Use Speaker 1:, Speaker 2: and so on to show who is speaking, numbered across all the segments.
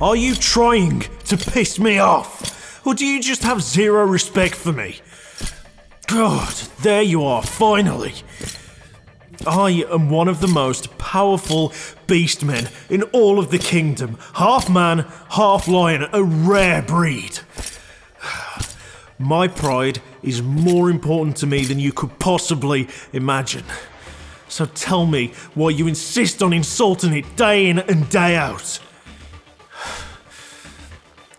Speaker 1: Are you trying to piss me off? Or do you just have zero respect for me? God, there you are, finally. I am one of the most powerful beastmen in all of the kingdom. Half man, half lion, a rare breed. My pride is more important to me than you could possibly imagine. So tell me why you insist on insulting it day in and day out.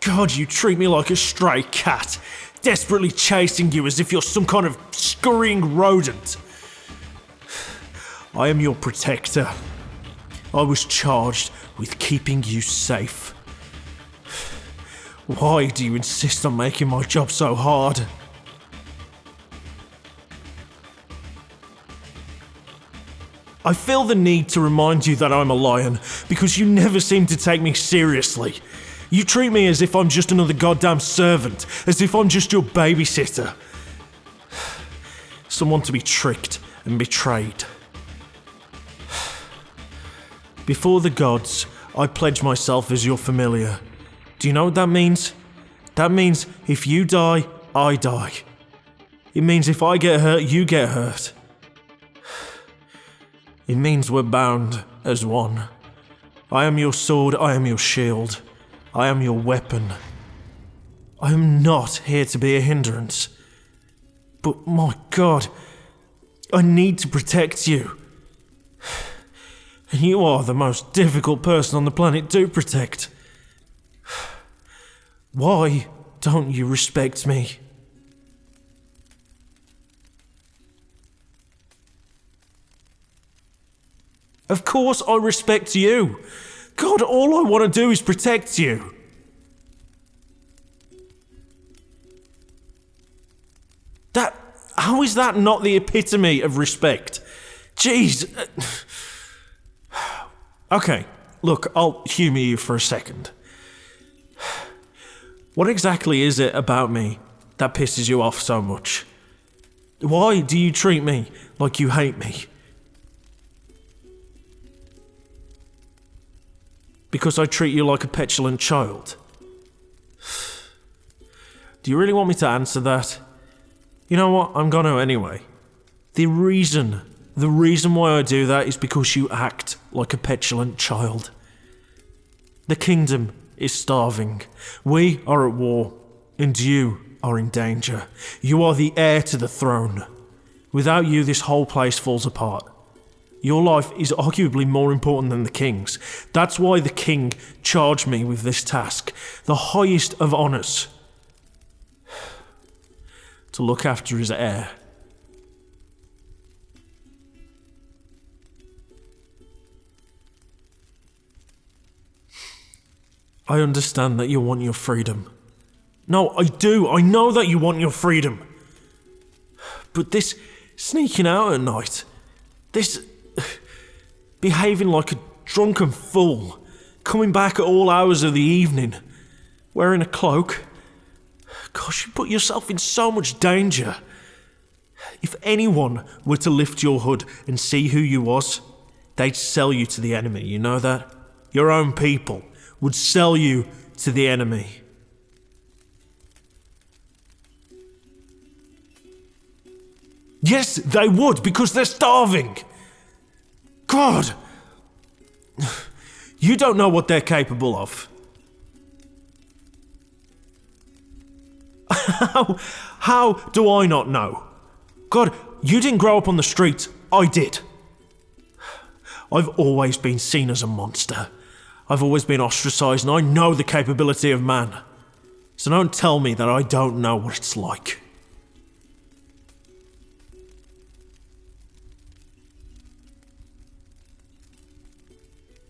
Speaker 1: God, you treat me like a stray cat, desperately chasing you as if you're some kind of scurrying rodent. I am your protector. I was charged with keeping you safe. Why do you insist on making my job so hard? I feel the need to remind you that I'm a lion because you never seem to take me seriously. You treat me as if I'm just another goddamn servant, as if I'm just your babysitter. Someone to be tricked and betrayed. Before the gods, I pledge myself as your familiar. Do you know what that means? That means if you die, I die. It means if I get hurt, you get hurt. It means we're bound as one. I am your sword, I am your shield. I am your weapon. I am not here to be a hindrance. But my God, I need to protect you. And you are the most difficult person on the planet to protect. Why don't you respect me? Of course I respect you. God, all I want to do is protect you. How is that not the epitome of respect? Jeez. Okay, look, I'll humour you for a second. What exactly is it about me that pisses you off so much? Why do you treat me like you hate me? Because I treat you like a petulant child? Do you really want me to answer that? You know what, I'm gonna anyway. The reason why I do that is because you act like a petulant child. The kingdom is starving. We are at war, and you are in danger. You are the heir to the throne. Without you, this whole place falls apart. Your life is arguably more important than the king's. That's why the king charged me with this task, the highest of honours. To look after his heir. I understand that you want your freedom. No, I do. I know that you want your freedom. But this sneaking out at night, this behaving like a drunken fool, coming back at all hours of the evening, wearing a cloak. Gosh, you put yourself in so much danger. If anyone were to lift your hood and see who you was, they'd sell you to the enemy, you know that? Your own people would sell you to the enemy. Yes, they would, because they're starving. God, you don't know what they're capable of. How do I not know? God, you didn't grow up on the streets. I did. I've always been seen as a monster. I've always been ostracised, and I know the capability of man. So don't tell me that I don't know what it's like.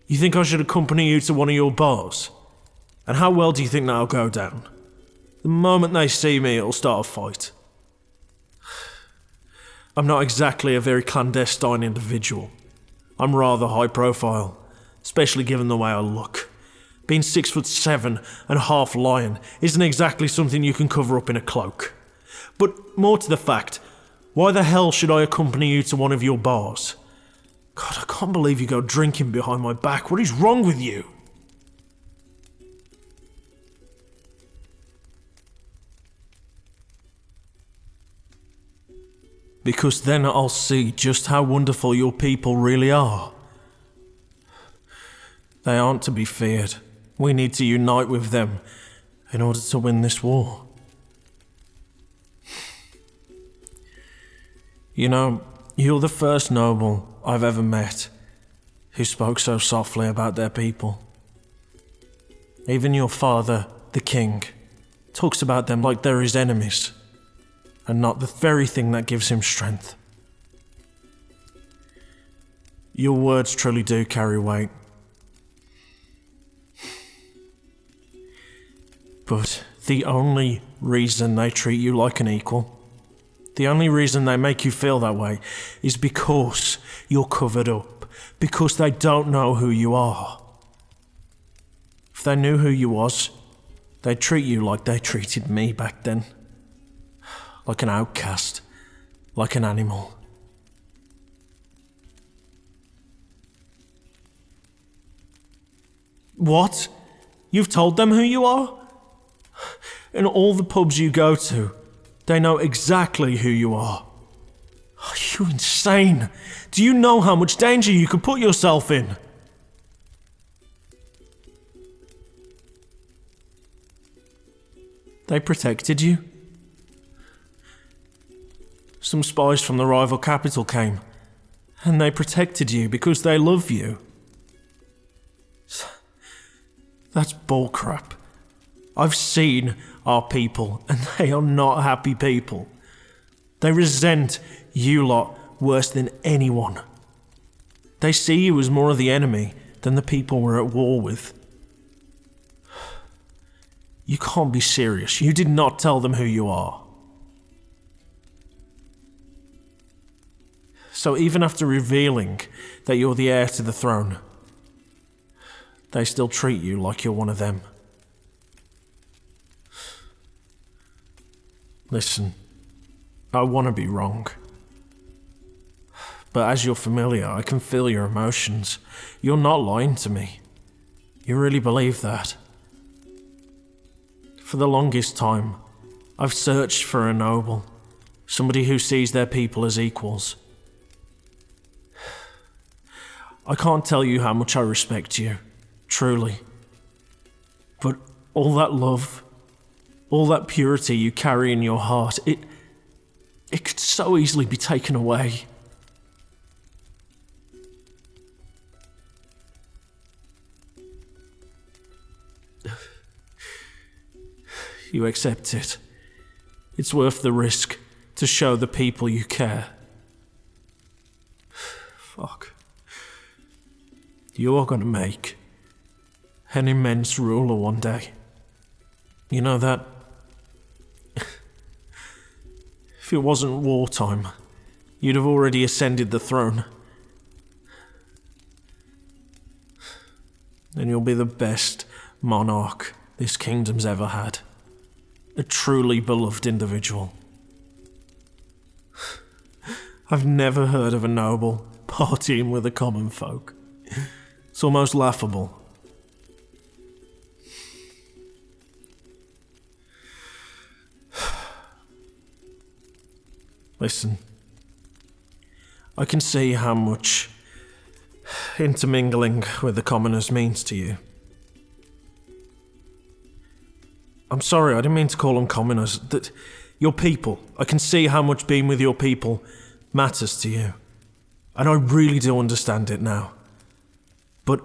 Speaker 1: You think I should accompany you to one of your bars? And how well do you think that'll go down? The moment they see me, it'll start a fight. I'm not exactly a very clandestine individual. I'm rather high profile, especially given the way I look. Being 6'7" and half lion isn't exactly something you can cover up in a cloak. But more to the fact, why the hell should I accompany you to one of your bars? God, I can't believe you go drinking behind my back. What is wrong with you? because then I'll see just how wonderful your people really are. They aren't to be feared. We need to unite with them in order to win this war. You know, you're the first noble I've ever met who spoke so softly about their people. Even your father, the king, talks about them like they're his enemies, and not the very thing that gives him strength. Your words truly do carry weight. But the only reason they treat you like an equal, the only reason they make you feel that way, is because you're covered up, because they don't know who you are. If they knew who you was, they'd treat you like they treated me back then. Like an outcast, like an animal. What? You've told them who you are? In all the pubs you go to, they know exactly who you are. Are you insane? Do you know how much danger you could put yourself in? They protected you. Some spies from the rival capital came, and they protected you because they love you. That's bullcrap. I've seen our people, and they are not happy people. They resent you lot worse than anyone. They see you as more of the enemy than the people we're at war with. You can't be serious. You did not tell them who you are. So even after revealing that you're the heir to the throne, they still treat you like you're one of them. Listen, I want to be wrong. But as you're familiar, I can feel your emotions. You're not lying to me. You really believe that. For the longest time, I've searched for a noble, somebody who sees their people as equals. I can't tell you how much I respect you, truly. But all that love, all that purity you carry in your heart, it could so easily be taken away. You accept it. It's worth the risk to show the people you care. Fuck. You are gonna make an immense ruler one day. You know that? If it wasn't wartime, you'd have already ascended the throne. And you'll be the best monarch this kingdom's ever had. A truly beloved individual. I've never heard of a noble partying with the common folk. It's almost laughable. Listen, I can see how much intermingling with the commoners means to you. I'm sorry, I didn't mean to call them commoners. That your people, I can see how much being with your people matters to you. And I really do understand it now. But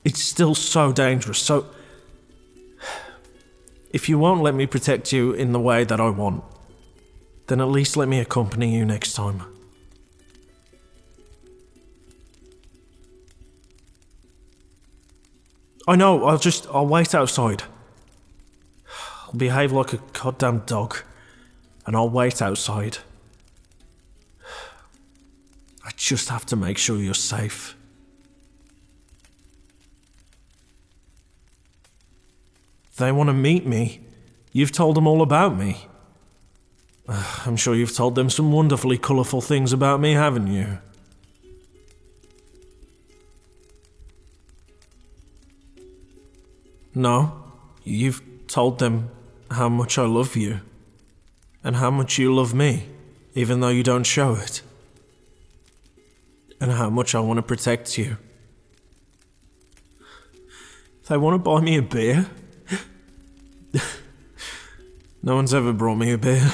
Speaker 1: it's still so dangerous, so if you won't let me protect you in the way that I want, then at least let me accompany you next time. I know, I'll wait outside. I'll behave like a goddamn dog, and I'll wait outside. I just have to make sure you're safe. They want to meet me. You've told them all about me. I'm sure you've told them some wonderfully colourful things about me, haven't you? No, you've told them how much I love you, and how much you love me, even though you don't show it. And how much I want to protect you. They want to buy me a beer? No one's ever brought me a beer.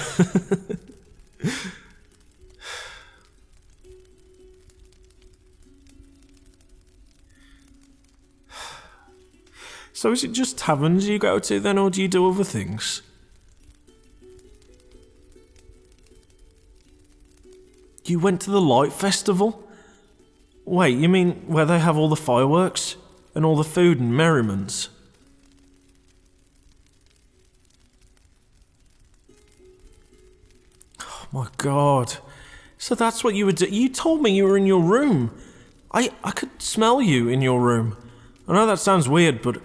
Speaker 1: So is it just taverns you go to then, or do you do other things? You went to the Light Festival? Wait, you mean where they have all the fireworks? And all the food and merriments? Oh my god. So that's what you were doing? You told me you were in your room. I could smell you in your room. I know that sounds weird, but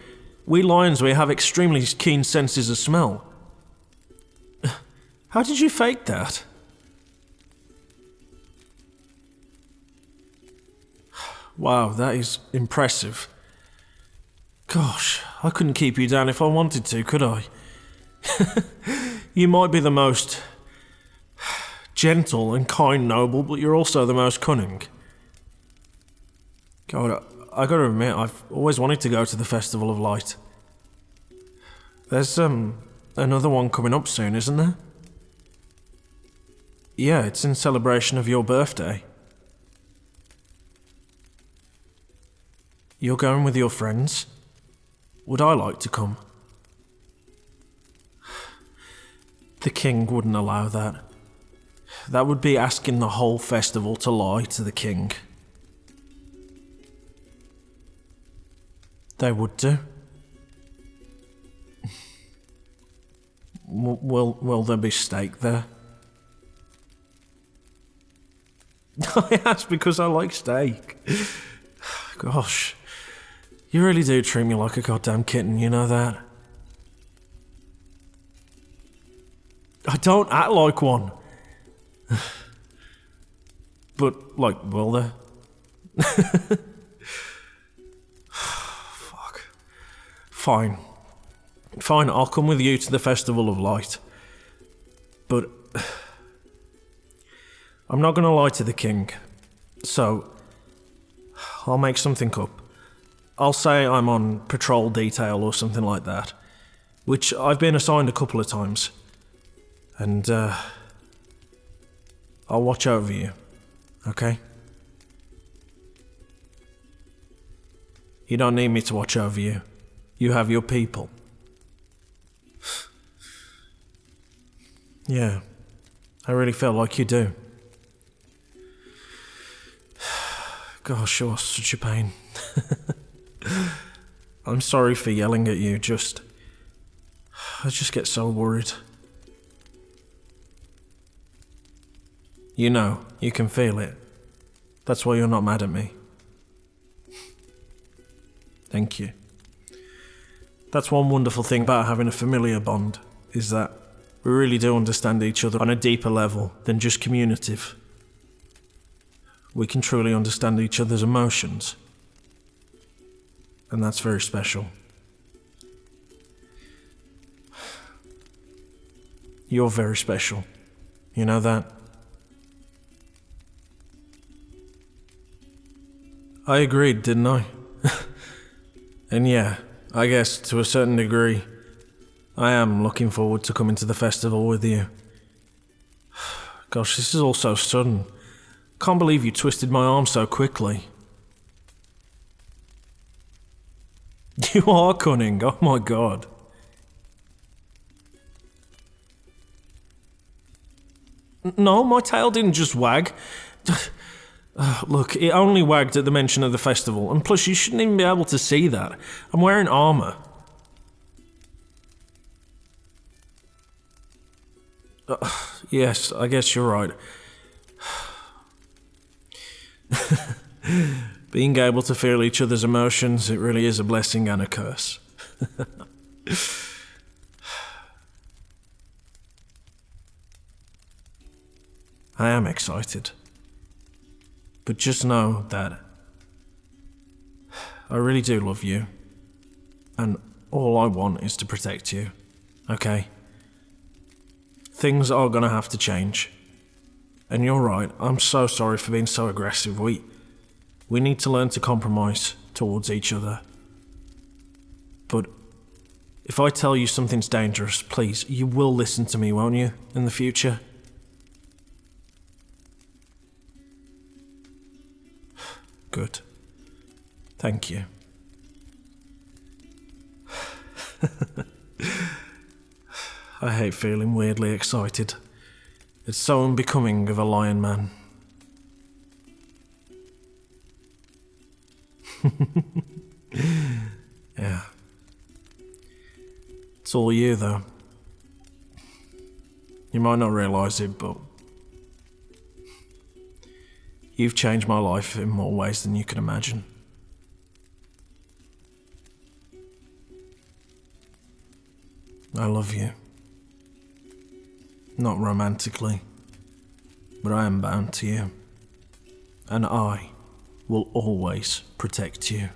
Speaker 1: we lions, we have extremely keen senses of smell. How did you fake that? Wow, that is impressive. Gosh, I couldn't keep you down if I wanted to, could I? You might be the most gentle and kind noble, but you're also the most cunning. God, I gotta admit, I've always wanted to go to the Festival of Light. There's, another one coming up soon, isn't there? Yeah, it's in celebration of your birthday. You're going with your friends? Would I like to come? The king wouldn't allow that. That would be asking the whole festival to lie to the king. They would do. Will there be steak there? I asked because I like steak. Gosh. You really do treat me like a goddamn kitten, you know that? I don't act like one. But, like, will there? Fuck. Fine. Fine, I'll come with you to the Festival of Light. But I'm not gonna lie to the king. So I'll make something up. I'll say I'm on patrol detail or something like that, which I've been assigned a couple of times. And, I'll watch over you, okay? You don't need me to watch over you. You have your people. Yeah, I really feel like you do. Gosh, you're such a pain. I'm sorry for yelling at you, I just get so worried. You know, you can feel it. That's why you're not mad at me. Thank you. That's one wonderful thing about having a familiar bond, is that we really do understand each other on a deeper level than just communicative. We can truly understand each other's emotions. And that's very special. You're very special. You know that? I agreed, didn't I? And yeah, I guess to a certain degree, I am looking forward to coming to the festival with you. Gosh, this is all so sudden. Can't believe you twisted my arm so quickly. You are cunning, oh my god. No, my tail didn't just wag. Look, it only wagged at the mention of the festival, and plus you shouldn't even be able to see that. I'm wearing armour. Yes, I guess you're right. Being able to feel each other's emotions, it really is a blessing and a curse. I am excited. But just know that I really do love you. And all I want is to protect you. Okay? Things are gonna have to change. And you're right, I'm so sorry for being so aggressive. We need to learn to compromise towards each other. But if I tell you something's dangerous, please, you will listen to me, won't you, in the future? Good. Thank you. I hate feeling weirdly excited. It's so unbecoming of a lion man. Yeah. It's all you, though. You might not realise it, but you've changed my life in more ways than you can imagine. I love you. Not romantically, but I am bound to you. And I will always protect you.